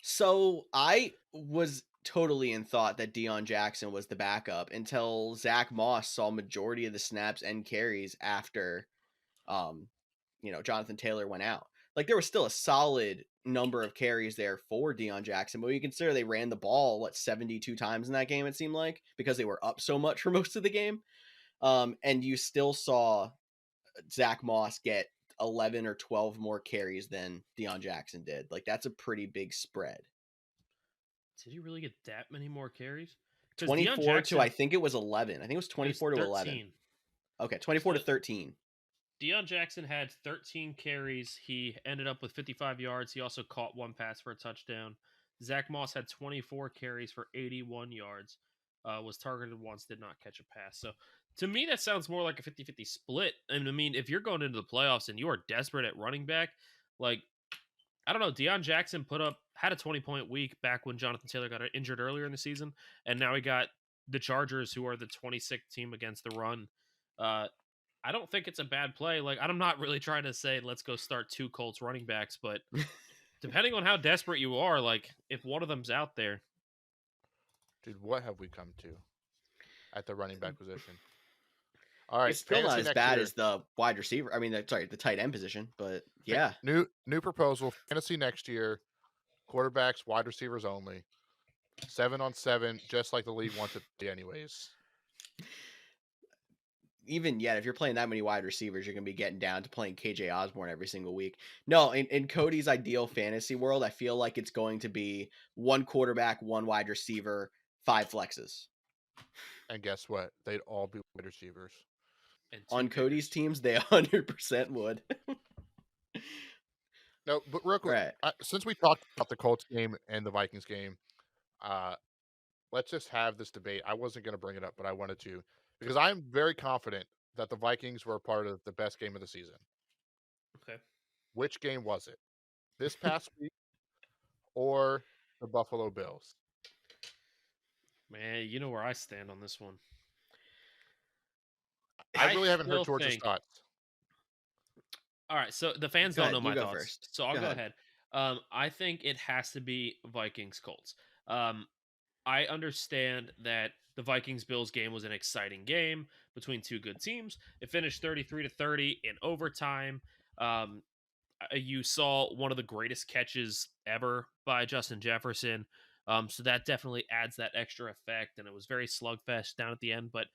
So I was totally in thought that Deion Jackson was the backup until Zach Moss saw majority of the snaps and carries after, Jonathan Taylor went out. Like there was still a solid number of carries there for Deion Jackson, but you consider they ran the ball 72 times in that game. It seemed like because they were up so much for most of the game, and you still saw Zach Moss get 11 or 12 more carries than Deion Jackson did. Like that's a pretty big spread. Did he really get that many more carries? 24 to I think it was 11. I think it was 24 to 11. 13. Okay, 24 to So 13. Deion Jackson had 13 carries. He ended up with 55 yards. He also caught one pass for a touchdown. Zach Moss had 24 carries for 81 yards. Was targeted once, did not catch a pass. So to me, that sounds more like a 50-50 split. And I mean, if you're going into the playoffs and you are desperate at running back, like I don't know, Deion Jackson had a 20-point week back when Jonathan Taylor got injured earlier in the season, and now he got the Chargers, who are the 26th team against the run. I don't think it's a bad play. Like, I'm not really trying to say let's go start two Colts running backs, but depending on how desperate you are, like if one of them's out there, Dude, what have we come to at the running back position? All right, It's still not fantasy as next bad year. as the wide receiver. I mean, the tight end position, but yeah. New proposal. Fantasy next year. Quarterbacks, wide receivers only. 7-on-7, just like the league wants it to be anyways. Even yet, if you're playing that many wide receivers, you're going to be getting down to playing KJ Osborne every single week. No, in Cody's ideal fantasy world, I feel like it's going to be one quarterback, one wide receiver, 5 flexes. And guess what? They'd all be wide receivers. and On two Cody's kickers. teams, they 100% would. No, but real quick, Right. since we talked about the Colts game and the Vikings game, let's just have this debate. I wasn't going to bring it up, but I wanted to because I'm very confident that the Vikings were a part of the best game of the season. Okay. Which game was it? This past week or the Buffalo Bills? Man, you know where I stand on this one. I really haven't still heard George's think- thoughts. All right, so the fans Go don't ahead, know you my go thoughts, first. so I'll Go go ahead. ahead. I think it has to be Vikings Colts. I understand that the Vikings Bills game was an exciting game between two good teams. It finished 33-30 in overtime. You saw one of the greatest catches ever by Justin Jefferson. So that definitely adds that extra effect, and it was very slugfest down at the end. But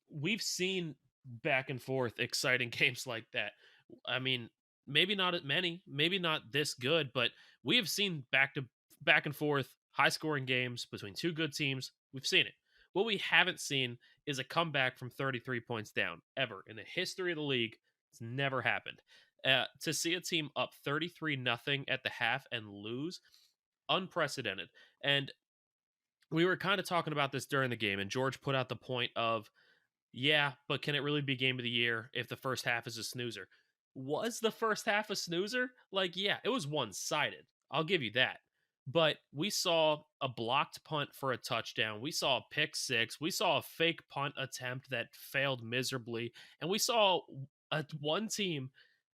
we've seen back and forth exciting games like that. I mean, maybe not at many, maybe not this good, but we have seen back and forth high scoring games between two good teams. We've seen it. What we haven't seen is a comeback from 33 points down ever in the history of the league. It's never happened. To see a team up 33 nothing at the half and lose, unprecedented. And we were kind of talking about this during the game, and George put out the point of, yeah, but can it really be game of the year if the first half is a snoozer? Was the first half a snoozer? Like, yeah, it was one sided. I'll give you that. But we saw a blocked punt for a touchdown. We saw a pick six. We saw a fake punt attempt that failed miserably. And we saw one team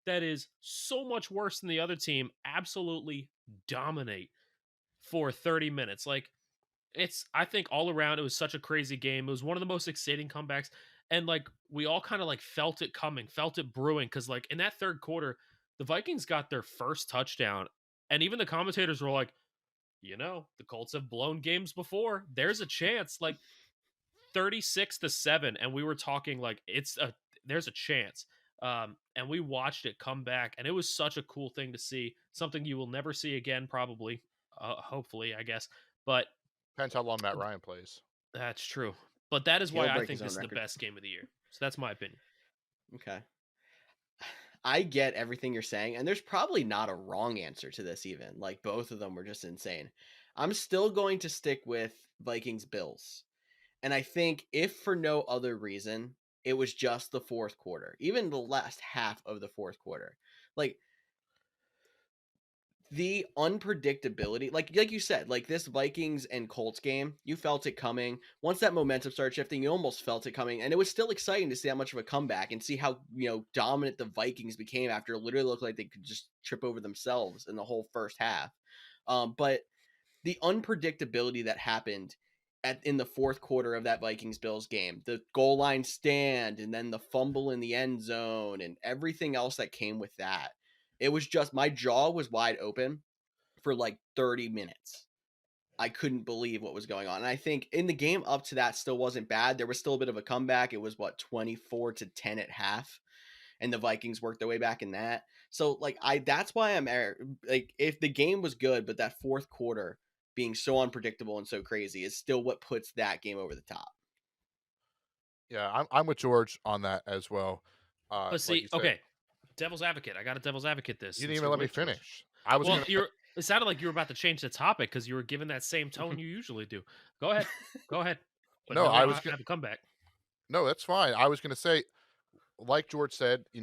that is so much worse than the other team absolutely dominate for 30 minutes. Like, I think all around it was such a crazy game. It was one of the most exciting comebacks, and like we all kind of like felt it coming, felt it brewing, because like in that third quarter the Vikings got their first touchdown, and even the commentators were like, the Colts have blown games before, there's a chance. Like 36-7, and we were talking like there's a chance. And we watched it come back, and it was such a cool thing to see, something you will never see again, probably, hopefully, I guess. But Depends how long Matt Ryan plays. that's true. But that is He'll why I break think his this own is the record. best game of the year. So that's my opinion. Okay. I get everything you're saying, and there's probably not a wrong answer to this even. Like, both of them were just insane. I'm still going to stick with Vikings Bills. And I think, if for no other reason, it was just the fourth quarter, even the last half of the fourth quarter. Like, the unpredictability, like you said, like this Vikings and Colts game, you felt it coming. Once that momentum started shifting, you almost felt it coming, and it was still exciting to see how much of a comeback and see how dominant the Vikings became after it literally looked like they could just trip over themselves in the whole first half. But the unpredictability that happened in the fourth quarter of that Vikings Bills game, the goal line stand, and then the fumble in the end zone, and everything else that came with that. It was just, my jaw was wide open for like 30 minutes. I couldn't believe what was going on. And I think in the game up to that still wasn't bad. There was still a bit of a comeback. It was 24-10 at half, and the Vikings worked their way back in that. So like that's why I'm like, if the game was good, but that fourth quarter being so unpredictable and so crazy is still what puts that game over the top. Yeah, I'm with George on that as well. But Like see, you said, okay, devil's advocate. I got a devil's advocate this, you didn't since even you're let me with George. finish. I was Well, gonna. it sounded like you were about to change the topic because you were giving that same tone you usually do. Go ahead. Go ahead. But No, no, we I don't was have to gonna. have a comeback. No, that's fine. I was gonna say, like George said, you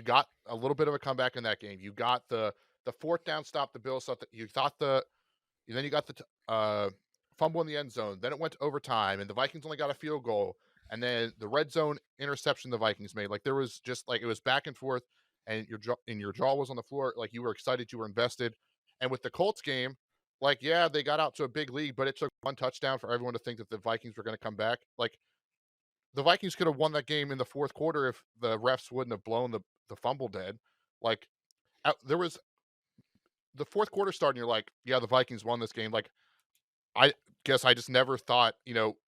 got a little bit of a comeback in that game. You got the fourth down stop. The Bills thought that you thought then you got the fumble in the end zone. Then it went to overtime, and the Vikings only got a field goal. And then the red zone interception the Vikings made. Like, there was just like, it was back and forth, and your jaw was on the floor. Like, you were excited, you were invested. And with the Colts game, like, yeah, they got out to a big lead, but it took one touchdown for everyone to think that the Vikings were going to come back. Like, the Vikings could have won that game in the fourth quarter if the refs wouldn't have blown the fumble dead. Like, there was the fourth quarter starting, you're like, yeah, the Vikings won this game. Like, I guess I just never thought,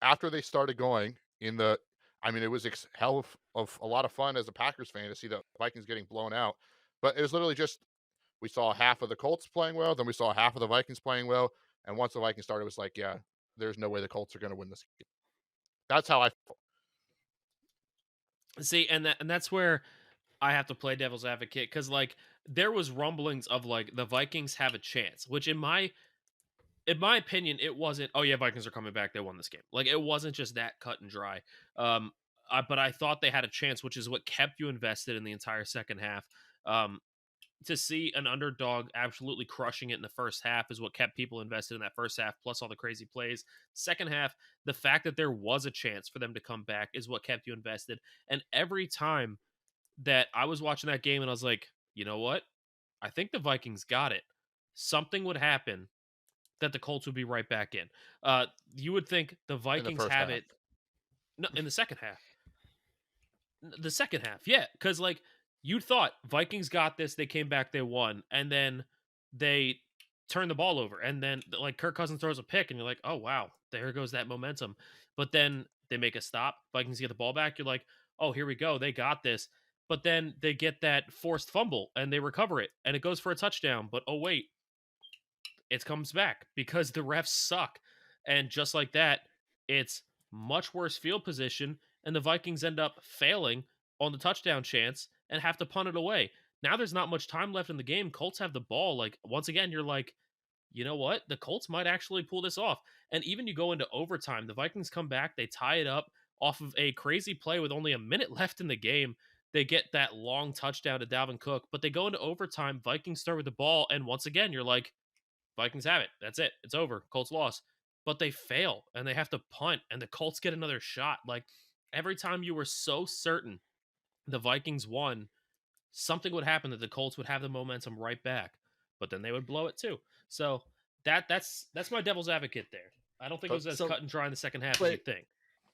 after they started going it was hell of a lot of fun as a Packers fan to see the Vikings getting blown out. But it was literally just, we saw half of the Colts playing well, then we saw half of the Vikings playing well. And once the Vikings started, it was like, yeah, there's no way the Colts are going to win this game. That's how I felt. See, and that's where I have to play devil's advocate, because like there was rumblings of like the Vikings have a chance, which in my opinion, it wasn't, oh yeah, Vikings are coming back, they won this game. Like, it wasn't just that cut and dry. But I thought they had a chance, which is what kept you invested in the entire second half. To see an underdog absolutely crushing it in the first half is what kept people invested in that first half, plus all the crazy plays. Second half, the fact that there was a chance for them to come back is what kept you invested. And every time that I was watching that game and I was like, you know what? I think the Vikings got it. Something would happen that the Colts would be right back in. You would think the In the Vikings first have half. it. No, in the second half. The second half, yeah, because like you thought Vikings got this, they came back, they won, and then they turn the ball over, and then like Kirk Cousins throws a pick, and you're like, oh wow, there goes that momentum. But then they make a stop, Vikings get the ball back, you're like, oh, here we go, they got this. But then they get that forced fumble and they recover it, and it goes for a touchdown. But oh wait, it comes back because the refs suck. And just like that, it's much worse field position, and the Vikings end up failing on the touchdown chance and have to punt it away. Now there's not much time left in the game. Colts have the ball. Like, once again, you're like, you know what? The Colts might actually pull this off. And even you go into overtime, the Vikings come back, they tie it up off of a crazy play with only a minute left in the game. They get that long touchdown to Dalvin Cook, but they go into overtime. Vikings start with the ball, and once again, you're like, Vikings have it. That's it. It's over. Colts lost. But they fail and they have to punt, and the Colts get another shot. Like, every time you were so certain the Vikings won, something would happen that the Colts would have the momentum right back, but then they would blow it too. So that's my devil's advocate there. I don't think it was as cut and dry in the second half as you think.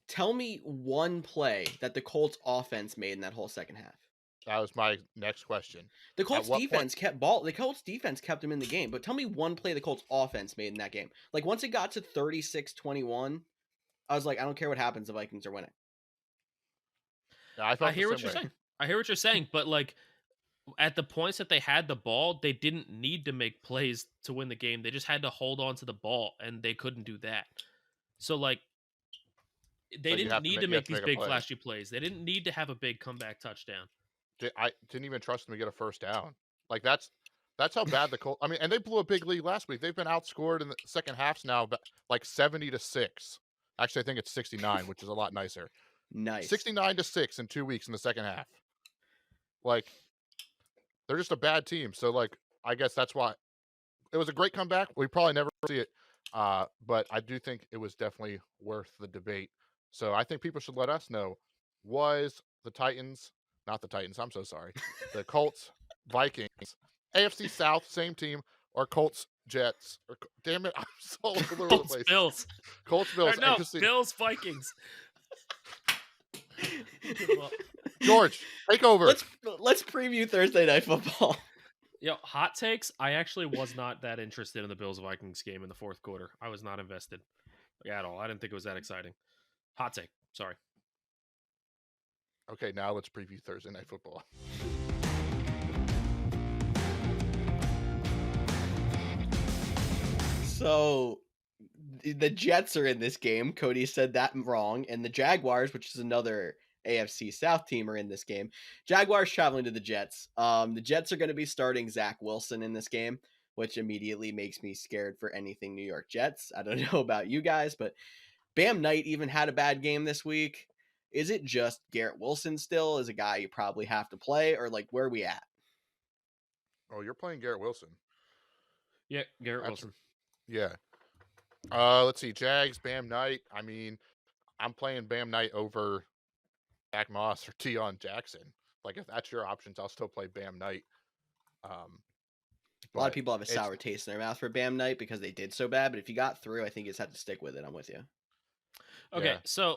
Tell me one play that the Colts offense made in that whole second half. That was my next question. The Colts defense kept ball. The Colts defense kept them in the game. But tell me one play the Colts offense made in that game. Like, once it got to 36-21, I was like, I don't care what happens. The Vikings are winning. Yeah, I hear what you're saying. I hear what you're saying. But like, at the points that they had the ball, they didn't need to make plays to win the game. They just had to hold on to the ball, and they couldn't do that. So like, they didn't need to make these big flashy plays. They didn't need to have a big comeback touchdown. I didn't even trust them to get a first down. Like, that's how bad the Colts. I mean, and they blew a big lead last week. They've been outscored in the second halves now, but like 70-6. Actually, I think it's 69, which is a lot nicer. Nice. 69-6 in 2 weeks in the second half. Like, they're just a bad team. So like, I guess that's why it was a great comeback. We probably never see it, but I do think it was definitely worth the debate. So I think people should let us know: was the Titans? Not the Titans, I'm so sorry. The Colts, Vikings, AFC South, same team, or Colts, Jets. Or, damn it, I'm so all over the place. Bills. Colts, Bills. No, Bills, Vikings. George, take over. Let's preview Thursday Night Football. Yo, hot takes. I actually was not that interested in the Bills-Vikings game in the fourth quarter. I was not invested at all. I didn't think it was that exciting. Hot take. Sorry. Okay, now let's preview Thursday Night Football. So, the Jets are in this game. Cody said that wrong. And the Jaguars, which is another AFC South team, are in this game. Jaguars traveling to the Jets. The Jets are going to be starting Zach Wilson in this game, which immediately makes me scared for anything New York Jets. I don't know about you guys, but Bam Knight even had a bad game this week. Is it just Garrett Wilson still is a guy you probably have to play, or like, where are we at? Oh, you're playing Garrett Wilson. Yeah, Garrett Wilson. Yeah. Let's see. Jags, Bam Knight. I mean, I'm playing Bam Knight over Zach Moss or Tion Jackson. Like, if that's your options, I'll still play Bam Knight. A lot of people have a sour taste in their mouth for Bam Knight because they did so bad, but if you got through, I think you just have to stick with it. I'm with you. Okay, so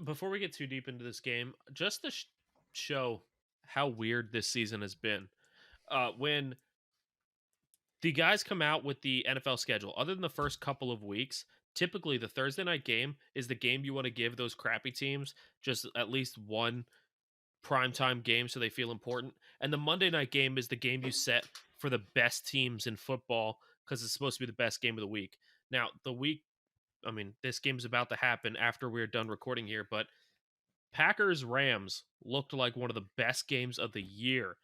before we get too deep into this game, just to show how weird this season has been, when the guys come out with the NFL schedule, other than the first couple of weeks, typically the Thursday night game is the game you want to give those crappy teams just at least one primetime game so they feel important. And the Monday night game is the game you set for the best teams in football because it's supposed to be the best game of the week. Now, this game's about to happen after we're done recording here, but Packers-Rams looked like one of the best games of the year.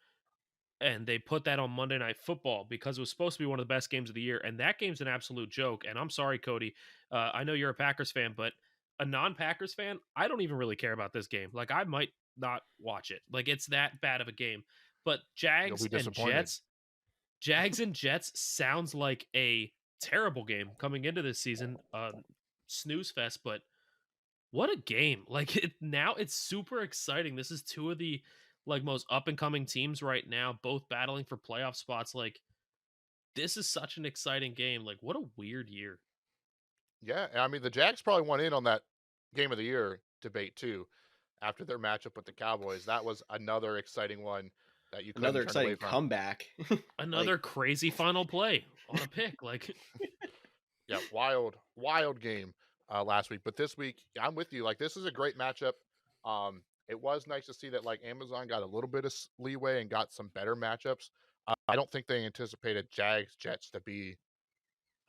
And they put that on Monday Night Football because it was supposed to be one of the best games of the year. And that game's an absolute joke. And I'm sorry, Cody. I know you're a Packers fan, but a non-Packers fan, I don't even really care about this game. Like, I might not watch it. Like, it's that bad of a game. But Jags and Jets sounds like a terrible game coming into this season. Snooze fest, but what a game. Like, now it's super exciting. This is two of the most up and coming teams right now, both battling for playoff spots. Like, this is such an exciting game. Like, what a weird year. Yeah, I mean, the Jags probably went in on that game of the year debate too after their matchup with the Cowboys. That was another exciting one. that you couldn't Another turn away exciting from. comeback. Another crazy final play on a pick. Like, Yeah, wild game last week. But this week, I'm with you. Like, this is a great matchup. It was nice to see that like Amazon got a little bit of leeway and got some better matchups. I don't think they anticipated Jags Jets to be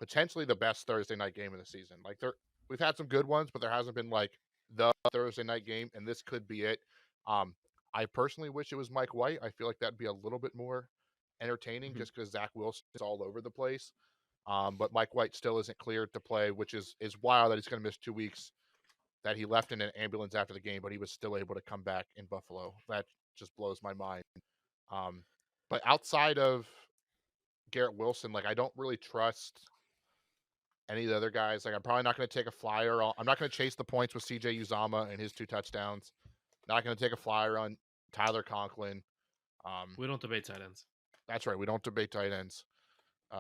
potentially the best Thursday night game of the season. Like, we've had some good ones, but there hasn't been like the Thursday night game, and this could be it. Um, I personally wish it was Mike White. I feel like that'd be a little bit more entertaining just because Zach Wilson is all over the place. But Mike White still isn't cleared to play, which is wild that he's going to miss 2 weeks. That he left in an ambulance after the game, but he was still able to come back in Buffalo. That just blows my mind. Um, but outside of Garrett Wilson, like I don't really trust any of the other guys. Like I'm probably not going to take a flyer. I'm not going to chase the points with CJ Uzama and his 2 touchdowns. Not going to take a flyer on Tyler Conklin. we don't debate tight ends. That's right. We don't debate tight ends.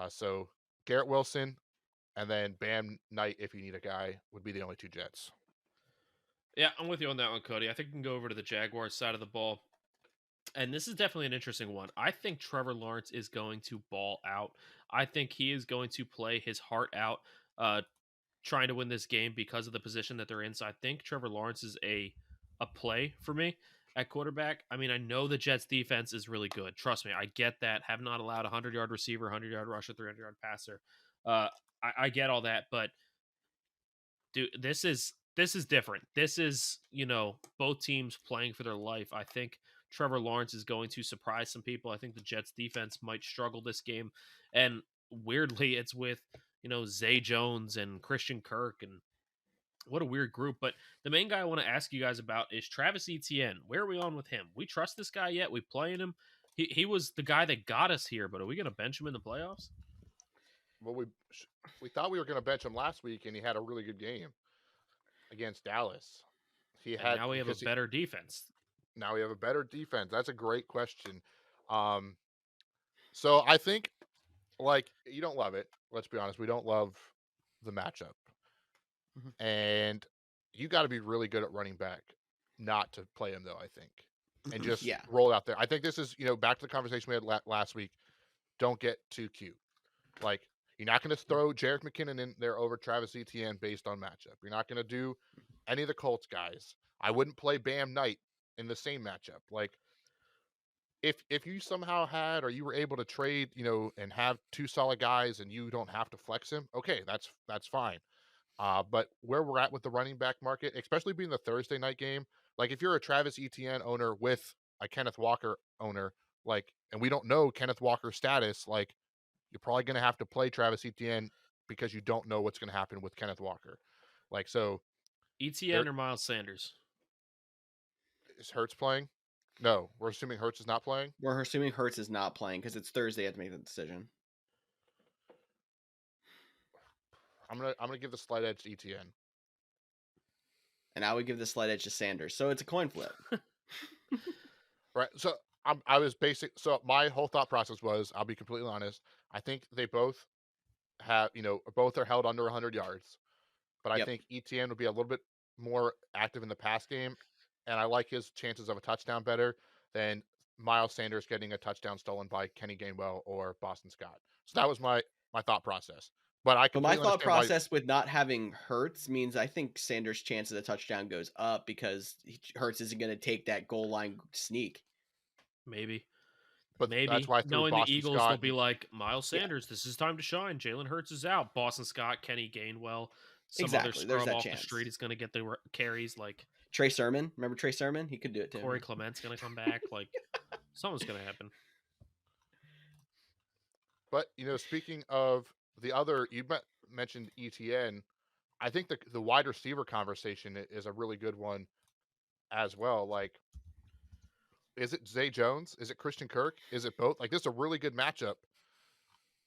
So Garrett Wilson and then Bam Knight, if you need a guy, would be the only 2 Jets. Yeah, I'm with you on that one, Cody. I think we can go over to the Jaguars side of the ball. And this is definitely an interesting one. I think Trevor Lawrence is going to ball out. I think he is going to play his heart out, trying to win this game because of the position that they're in. So I think Trevor Lawrence is a play for me at quarterback. I mean, I know the Jets defense is really good. Trust me, I get that. Have not allowed a 100-yard receiver, 100-yard rusher, 300-yard passer. I get all that, but dude, this is different. This is, both teams playing for their life. I think Trevor Lawrence is going to surprise some people. I think the Jets defense might struggle this game. And weirdly, it's with, Zay Jones and Christian Kirk, and what a weird group. But the main guy I want to ask you guys about is Travis Etienne. Where are we on with him? We trust this guy yet? We playing him? He was the guy that got us here, but are we going to bench him in the playoffs? Well, we thought we were going to bench him last week, and he had a really good game against Dallas. Now we have a better defense. Now we have a better defense. That's a great question. So I think, like, you don't love it. Let's be honest. We don't love the matchup. And you got to be really good at running back not to play him, though, I think. And just roll out there. I think this is, back to the conversation we had last week. Don't get too cute. Like, you're not going to throw Jerick McKinnon in there over Travis Etienne based on matchup. You're not going to do any of the Colts guys. I wouldn't play Bam Knight in the same matchup. Like, if you somehow had or you were able to trade, and have 2 solid guys and you don't have to flex him, okay, that's fine. But where we're at with the running back market, especially being the Thursday night game, like if you're a Travis Etienne owner with a Kenneth Walker owner, like, and we don't know Kenneth Walker's status, like, you're probably going to have to play Travis Etienne because you don't know what's going to happen with Kenneth Walker. Like, so. Etienne or Miles Sanders? Is Hurts playing? No, we're assuming Hurts is not playing. We're assuming Hurts is not playing because it's Thursday. I have to make the decision. I'm gonna give the slight edge to Etienne. And I would give the slight edge to Sanders. So it's a coin flip. Right. So so my whole thought process was, I'll be completely honest, I think they both have, both are held under 100 yards. But I think Etienne would be a little bit more active in the pass game, and I like his chances of a touchdown better than Miles Sanders getting a touchdown stolen by Kenny Gainwell or Boston Scott. So that was my thought process. But my thought process with not having Hurts means I think Sanders' chance of the touchdown goes up because Hurts isn't going to take that goal line sneak. Maybe. But maybe that's why knowing Boston the Eagles, Scott, they'll be like, Miles Sanders, this is time to shine. Jalen Hurts is out. Boston Scott, Kenny Gainwell, some other scrub off the street is going to get the carries. Like Trey Sermon. Remember Trey Sermon? He could do it too. Corey Clement's going to come back. Like something's going to happen. But, speaking of the other, you mentioned ETN. I think the wide receiver conversation is a really good one as well. Like, is it Zay Jones? Is it Christian Kirk? Is it both? Like, this is a really good matchup.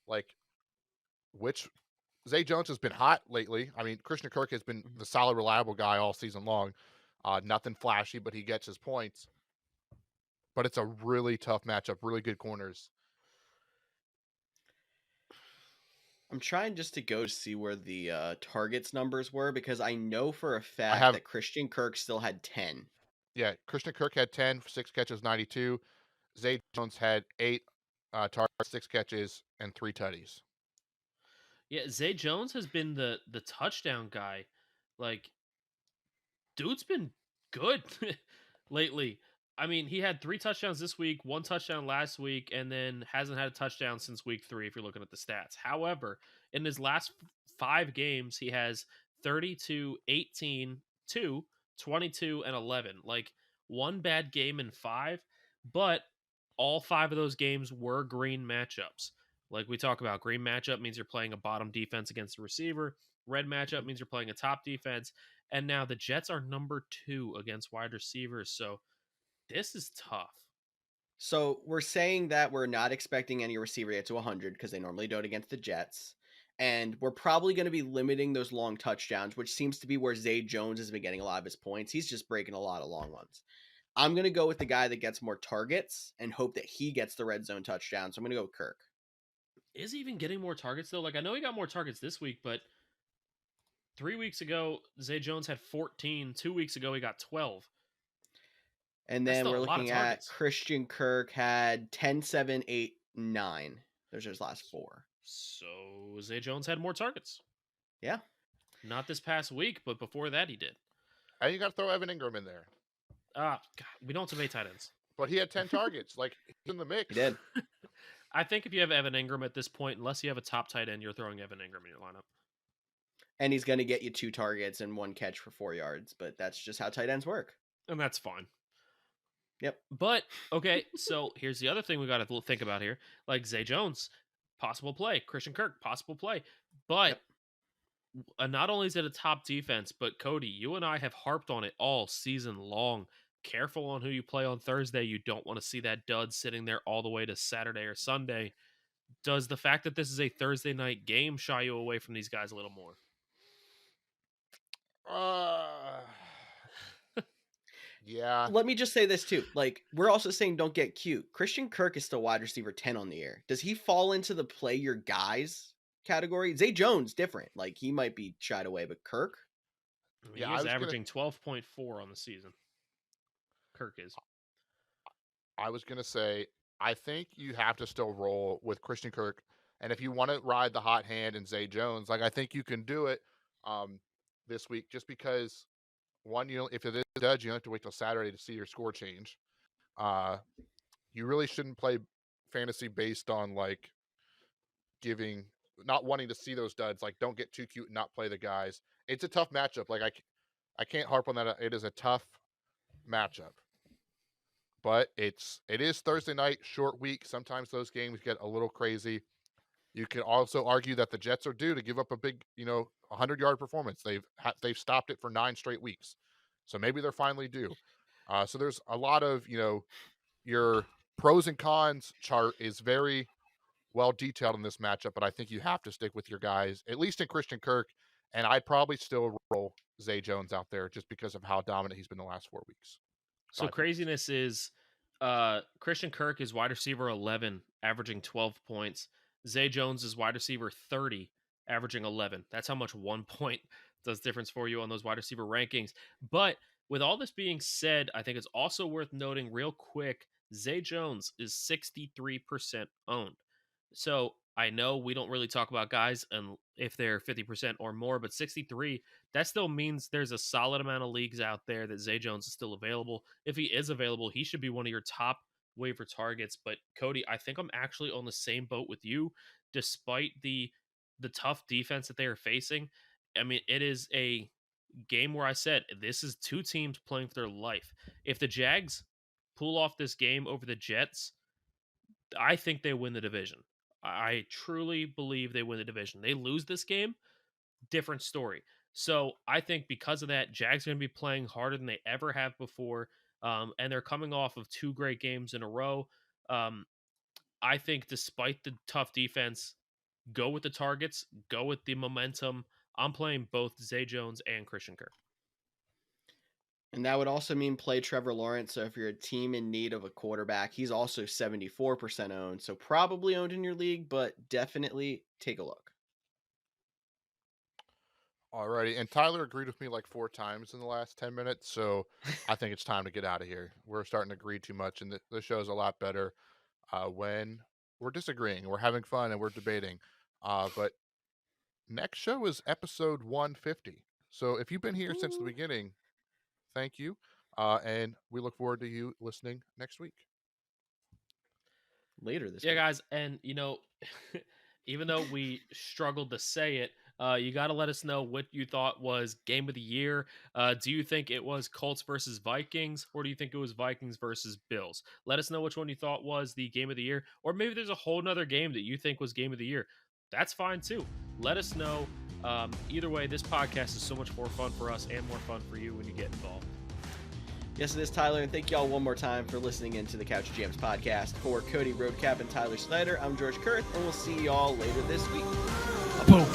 Like, which Zay Jones has been hot lately. I mean, Christian Kirk has been the solid, reliable guy all season long. Nothing flashy, but he gets his points. But it's a really tough matchup. Really good corners. I'm trying just to go to see where the targets numbers were because I know for a fact that Christian Kirk still had 10. Yeah, Christian Kirk had 10, 6 catches, 92. Zay Jones had 8 targets, 6 catches, and 3 tutties. Yeah, Zay Jones has been the touchdown guy. Like, dude's been good lately. I mean, he had 3 touchdowns this week, 1 touchdown last week, and then hasn't had a touchdown since week 3 if you're looking at the stats. However, in his last 5 games, he has 32, 18, 2, 22, and 11. Like, one bad game in 5, but all 5 of those games were green matchups. Like we talk about, green matchup means you're playing a bottom defense against a receiver. Red matchup means you're playing a top defense. And now the Jets are number 2 against wide receivers. So this is tough. So we're saying that we're not expecting any receiver to get to 100 because they normally don't against the Jets. And we're probably going to be limiting those long touchdowns, which seems to be where Zay Jones has been getting a lot of his points. He's just breaking a lot of long ones. I'm going to go with the guy that gets more targets and hope that he gets the red zone touchdown. So I'm going to go with Kirk. Is he even getting more targets, though? Like, I know he got more targets this week, but 3 weeks ago, Zay Jones had 14. 2 weeks ago, he got 12. And That's then still we're a lot of looking at targets. Christian Kirk had 10, 7, 8, 9. Those are his last 4. So Zay Jones had more targets. Yeah. Not this past week, but before that he did. And you got to throw Evan Ingram in there. God, we don't debate tight ends. But he had 10 targets. Like, he's in the mix. He did. I think if you have Evan Ingram at this point, unless you have a top tight end, you're throwing Evan Ingram in your lineup. And he's going to get you 2 targets and 1 catch for 4 yards. But that's just how tight ends work. And that's fine. Yep. But, okay, so here's the other thing we got to think about here. Like, Zay Jones, possible play. Christian Kirk, possible play. But not only is it a top defense, but Cody, you and I have harped on it all season long. Careful on who you play on Thursday. You don't want to see that dud sitting there all the way to Saturday or Sunday. Does the fact that this is a Thursday night game shy you away from these guys a little more? Yeah. Let me just say this too. Like, we're also saying don't get cute. Christian Kirk is still wide receiver 10 on the year. Does he fall into the play your guys category? Zay Jones, different. Like, he might be shied away, but Kirk? I mean, Yeah, he I is was averaging 12.4 on the season. Kirk is. I was going to say, I think you have to still roll with Christian Kirk. And if you want to ride the hot hand and Zay Jones, like, I think you can do it this week just because, one, if it is a dud, you don't have to wait till Saturday to see your score change. You really shouldn't play fantasy based on, like, not wanting to see those duds. Like, don't get too cute and not play the guys. It's a tough matchup. Like, I can't harp on that. It is a tough matchup. But it is Thursday night, short week. Sometimes those games get a little crazy. You can also argue that the Jets are due to give up a big, 100-yard performance. They've stopped it for 9 straight weeks, so maybe they're finally due. So there's a lot of, your pros and cons chart is very well detailed in this matchup, but I think you have to stick with your guys, at least in Christian Kirk, and I'd probably still roll Zay Jones out there just because of how dominant he's been the last 4 weeks. So craziness is Christian Kirk is wide receiver 11, averaging 12 points. Zay Jones is wide receiver 30, averaging 11. That's how much 1 point does difference for you on those wide receiver rankings. But with all this being said, I think it's also worth noting real quick, Zay Jones is 63% owned. So I know we don't really talk about guys and if they're 50% or more, but 63, that still means there's a solid amount of leagues out there that Zay Jones is still available. If he is available, he should be one of your top waiver targets. But Cody, I think I'm actually on the same boat with you, despite the tough defense that they are facing. I mean, it is a game where I said this is 2 teams playing for their life. If the Jags pull off this game over the Jets, I think they win the division. I truly believe they win the division. They lose this game, different story. So I think because of that, Jags are going to be playing harder than they ever have before. And they're coming off of 2 great games in a row. I think despite the tough defense, go with the targets, go with the momentum. I'm playing both Zay Jones and Christian Kirk. And that would also mean play Trevor Lawrence. So if you're a team in need of a quarterback, he's also 74% owned. So probably owned in your league, but definitely take a look. Alrighty, and Tyler agreed with me like 4 times in the last 10 minutes, so I think it's time to get out of here. We're starting to agree too much, and the show's a lot better when we're disagreeing, we're having fun, and we're debating. But next show is episode 150. So if you've been here since the Ooh. beginning, thank you, and we look forward to you listening next week. Later this Yeah, week. guys, and even though we struggled to say it, you got to let us know what you thought was game of the year. Do you think it was Colts versus Vikings, or do you think it was Vikings versus Bills? Let us know which one you thought was the game of the year, or maybe there's a whole nother game that you think was game of the year. That's fine too. Let us know. Either way, this podcast is so much more fun for us and more fun for you when you get involved. Yes, it is, Tyler, and thank y'all one more time for listening into the Couch GMs podcast. For Cody Roadcap and Tyler Snyder, I'm George Kurth, and we'll see y'all later this week. Boom.